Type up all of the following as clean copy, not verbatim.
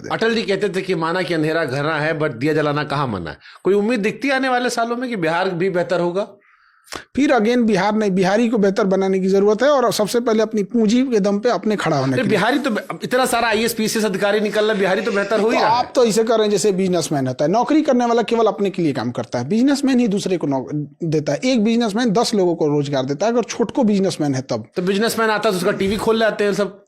दे। अटल जी कहते थे कि माना कि अंधेरा घना है बट दिया जलाना कहाँ मना है। कोई उम्मीद दिखती है आने वाले सालों में कि बिहार भी बेहतर होगा? फिर अगेन बिहार नहीं, बिहारी को बेहतर बनाने की जरूरत है और सबसे पहले अपनी पूंजी के दम पे अपने खड़ा होने के लिए। बिहारी तो इतना सारा आईएएस पीसीएस अधिकारी निकल रहा है, बिहारी तो बेहतर हो ही रहा है। आप तो इसे कर रहे हैं जैसे बिजनेसमैन होता है, नौकरी करने वाला केवल अपने के लिए काम करता है, बिजनेसमैन ही दूसरे को देता है। एक बिजनेसमैन 10 लोगों को रोजगार देता है, अगर छोटको बिजनेसमैन है तब। तो बिजनेसमैन आता है तो उसका टीवी खोल लेते हैं सब।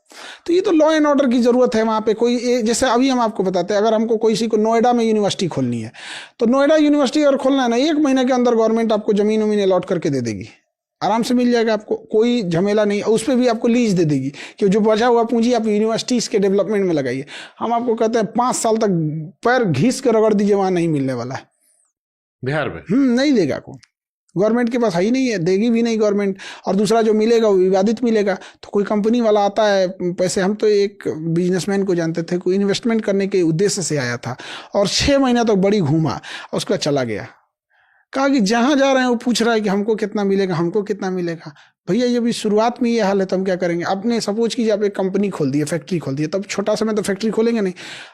तो ये तो लॉ एंड ऑर्डर की जरूरत है वहाँ पे। कोई जैसे अभी हम आपको बताते हैं, अगर हमको किसी को नोएडा में यूनिवर्सिटी खोलनी है तो नोएडा यूनिवर्सिटी अगर खोलना है ना, 1 महीने के अंदर गवर्नमेंट आपको जमीन वमीन अलॉट करके दे देगी, आराम से मिल जाएगा आपको, कोई झमेला नहीं। उस पर भी आपको लीज दे देगी कि जो बचा हुआ पूंजी आप यूनिवर्सिटीज के डेवलपमेंट में लगाइए। हम आपको कहते हैं 5 साल तक पैर घिस कर रगड़ दीजिए, वहां नहीं मिलने वाला है बिहार में। नहीं देगा कौन, गवर्नमेंट के पास है ही नहीं है, देगी भी नहीं गवर्नमेंट। और दूसरा जो मिलेगा वो विवादित मिलेगा। तो कोई कंपनी वाला आता है पैसे, हम तो एक बिजनेसमैन को जानते थे, कोई इन्वेस्टमेंट करने के उद्देश्य से आया था और 6 महीना तक बड़ी घूमा, उसके बाद चला गया। कहा कि जहां जा रहे हैं वो पूछ रहा है कि हमको कितना मिलेगा, हमको कितना मिलेगा। भैया ये भी शुरुआत में ये हाल है तो हम क्या करेंगे? आपने सपोज कीजिए आप एक कंपनी खोल दी है, फैक्ट्री खोल दी है, तब छोटा सा में तो फैक्ट्री खोलेंगे नहीं।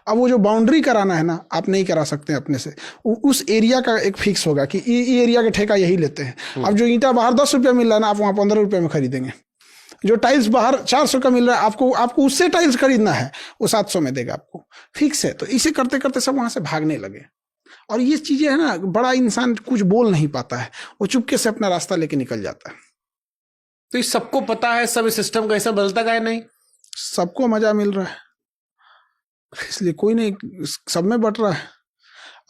अब वो जो बाउंड्री कराना है ना, आप नहीं करा सकते अपने से, उस एरिया का एक फिक्स होगा कि ये एरिया का ठेका यही लेते हैं। अब जो ईंटा बाहर 10 रुपया मिल रहा है ना, आप वहाँ 15 रुपये में खरीदेंगे। जो टाइल्स बाहर 400 का मिल रहा है, आपको उससे टाइल्स खरीदना है, वो 700 में देगा आपको, फिक्स है। तो इसे करते करते सब वहां से भागने लगे। और ये चीजें है ना, बड़ा इंसान कुछ बोल नहीं पाता है, वो चुपके से अपना रास्ता लेके निकल जाता है। तो ये सबको पता है, सब इस सिस्टम का ऐसा बदलता का है नहीं, सबको मजा मिल रहा है, इसलिए कोई नहीं, सब में बट रहा है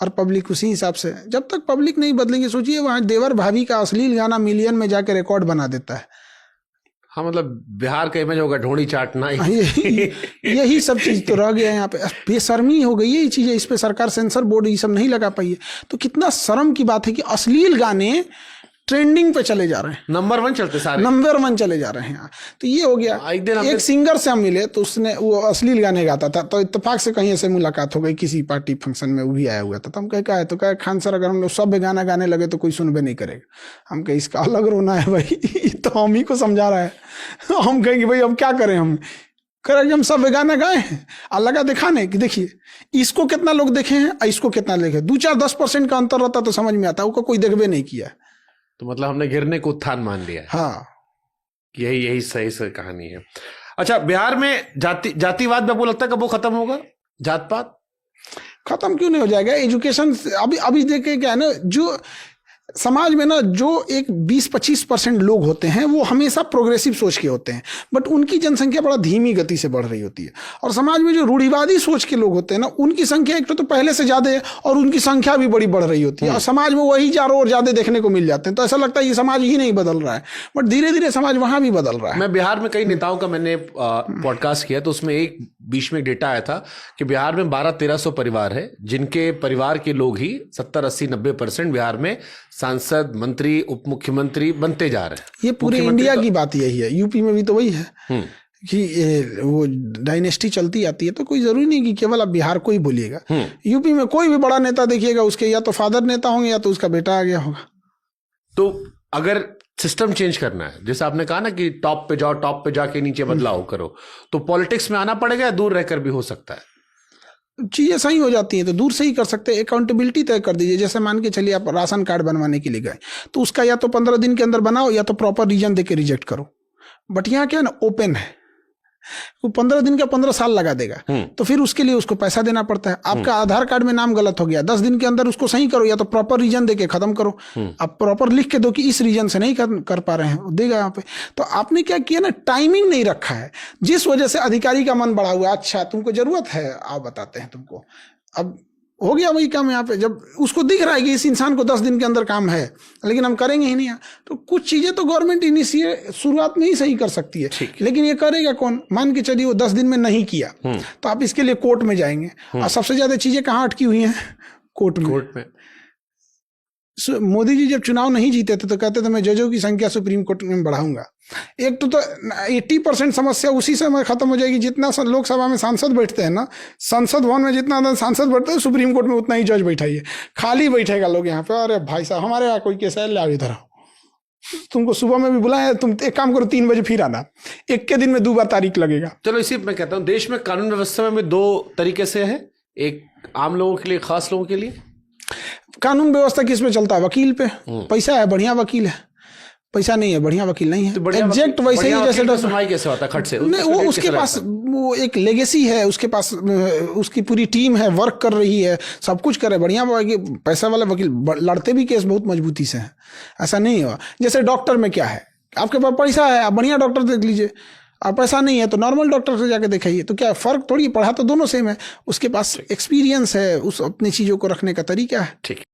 और पब्लिक उसी हिसाब से। जब तक पब्लिक नहीं बदलेंगे, सोचिए वहां देवर भाभी का अश्लील गाना मिलियन में जाके रिकॉर्ड बना देता है। हाँ, मतलब बिहार का इमेज होगा ढोंडी चाटना। यही सब चीज तो रह गया है यहाँ पे, बेशर्मी हो गई ये चीजें। इस पे सरकार सेंसर बोर्ड ये सब नहीं लगा पाई है। तो कितना शर्म की बात है कि अश्लील गाने ट्रेंडिंग पे चले जा रहे हैं, नंबर 1 चलते सारे, नंबर 1 चले जा रहे हैं। तो ये हो गया। एक सिंगर से हम मिले तो उसने वो अश्लील गाने गाता था, तो इत्तेफाक से कहीं ऐसे मुलाकात हो गई किसी पार्टी फंक्शन में, वो भी आया हुआ था। तो हम कहे है, तो कहे खान सर अगर हम लोग सब गाना गाने लगे तो कोई सुनबे नहीं करेगा। हम कहे इसका अलग रोना है भाई, तो हम ही को समझा रहा है। हम कहेंगे भाई अब क्या करें, हम करें हम सब गाना गाए हैं और लगा दिखाने कि देखिए इसको कितना लोग देखे हैं, इसको कितना देखे। 2-4-10% का अंतर रहता तो समझ में आता, वो कोई देखबे नहीं किया। तो मतलब हमने गिरने को उत्थान मान लिया है। हाँ, यही सही कहानी है। अच्छा, बिहार में जातिवाद में आपको लगता है कब वो खत्म होगा? जात पात खत्म क्यों नहीं हो जाएगा? एजुकेशन अभी देखे क्या है ना, जो समाज में ना जो एक 20-25% लोग होते हैं वो हमेशा प्रोग्रेसिव सोच के होते हैं, बट उनकी जनसंख्या बड़ा धीमी गति से बढ़ रही होती है। और समाज में जो रूढ़िवादी सोच के लोग होते हैं ना, उनकी संख्या एक तो पहले से ज्यादा है और उनकी संख्या भी बड़ी बढ़ रही होती है। और समाज में वही चारों ओर ज्यादा देखने को मिल जाते हैं। तो ऐसा लगता है ये समाज ही नहीं बदल रहा है, बट धीरे धीरे समाज वहां भी बदल रहा है। मैं बिहार में कई नेताओं का मैंने पॉडकास्ट किया, तो उसमें एक बीच में डेटा आया था कि बिहार में 1200-1300 परिवार है जिनके परिवार के लोग ही 70-80-90% बिहार में सांसद, मंत्री, उप मुख्यमंत्री बनते जा रहे हैं। ये पूरे इंडिया की बात यही है, यूपी में भी तो वही है कि वो डायनेस्टी चलती आती है। तो कोई जरूरी नहीं कि केवल आप बिहार को ही बोलिएगा, यूपी में कोई भी बड़ा नेता देखिएगा, उसके या तो फादर नेता होंगे या तो उसका बेटा आ गया होगा। तो अगर सिस्टम चेंज करना है, जैसे आपने कहा ना कि टॉप पे जाओ, टॉप पे जाके नीचे बदलाव करो, तो पॉलिटिक्स में आना पड़ेगा या दूर रहकर भी हो सकता है? चीजें सही हो जाती हैं तो दूर से ही कर सकते हैं। अकाउंटेबिलिटी तय कर दीजिए। जैसे मान के चलिए आप राशन कार्ड बनवाने के लिए गए, तो उसका या तो 15 दिन के अंदर बनाओ या तो प्रॉपर रीजन देके रिजेक्ट करो। बट यहाँ क्या है ना, ओपन है, वो 15 दिन का 15 साल लगा देगा, तो फिर उसके लिए उसको पैसा देना पड़ता है। आपका आधार कार्ड में नाम गलत हो गया, 10 दिन के अंदर उसको सही करो या तो प्रॉपर रीजन देके खत्म करो। आप प्रॉपर लिख के दो कि इस रीजन से नहीं कर पा रहे हैं, देगा यहाँ पे। तो आपने क्या किया ना, टाइमिंग नहीं रखा है, जिस वजह से अधिकारी का मन बढ़ा हुआ है। अच्छा तुमको जरूरत है, आप बताते हैं तुमको, अब हो गया वही काम यहाँ पे। जब उसको दिख रहा है कि इस इंसान को 10 दिन के अंदर काम है, लेकिन हम करेंगे ही नहीं, तो कुछ चीजें तो गवर्नमेंट इनिशिएट शुरुआत में ही सही कर सकती है, लेकिन ये करेगा कौन? मान के चलिए वो 10 दिन में नहीं किया, तो आप इसके लिए कोर्ट में जाएंगे। और सबसे ज्यादा चीजें कहाँ अटकी हुई हैं? कोर्ट में। मोदी जी जब चुनाव नहीं जीते थे तो कहते थे मैं जजों की संख्या सुप्रीम कोर्ट में बढ़ाऊंगा। एक तो 80% समस्या उसी समय खत्म हो जाएगी जितना लोकसभा में सांसद बैठते हैं ना, संसद भवन में जितना सांसद बैठते हैं सुप्रीम कोर्ट में उतना ही जज बैठाइए, खाली बैठेगा लोग यहाँ पे। अरे भाई साहब हमारे यहाँ कोई केस है, ले आओ इधर आओ। तुमको सुबह में भी बुलाया, तुम एक काम करो 3 बजे फिर आना, एक के दिन में 2 बार तारीख लगेगा। चलो इसी मैं कहता हूँ देश में कानून व्यवस्था में 2 तरीके से है, एक आम लोगों के लिए, खास लोगों के लिए। कानून व्यवस्था किस में चलता है? वकील पे। पैसा है, बढ़िया वकील है, पैसा नहीं है, बढ़िया वकील नहीं है। तो बढ़िया एग्जैक्ट वैसे ही जैसे डॉक्टर सुनवाई कैसे होता है खट से? नहीं, वो उसके पास वो एक लेगेसी है, उसके पास उसकी पूरी टीम है, वर्क कर रही है, सब कुछ करे, बढ़िया पैसा वाला वकील। लड़ते भी केस बहुत मजबूती से है, ऐसा नहीं हुआ। जैसे डॉक्टर में क्या है, आपके पास पैसा है, आप बढ़िया डॉक्टर देख लीजिए, आप पैसा नहीं है तो नॉर्मल डॉक्टर से जाके दिखाइए, तो क्या फर्क थोड़ी, पढ़ा तो दोनों सेम है। उसके पास एक्सपीरियंस है, उस अपनी चीज़ों को रखने का तरीका है। ठीक।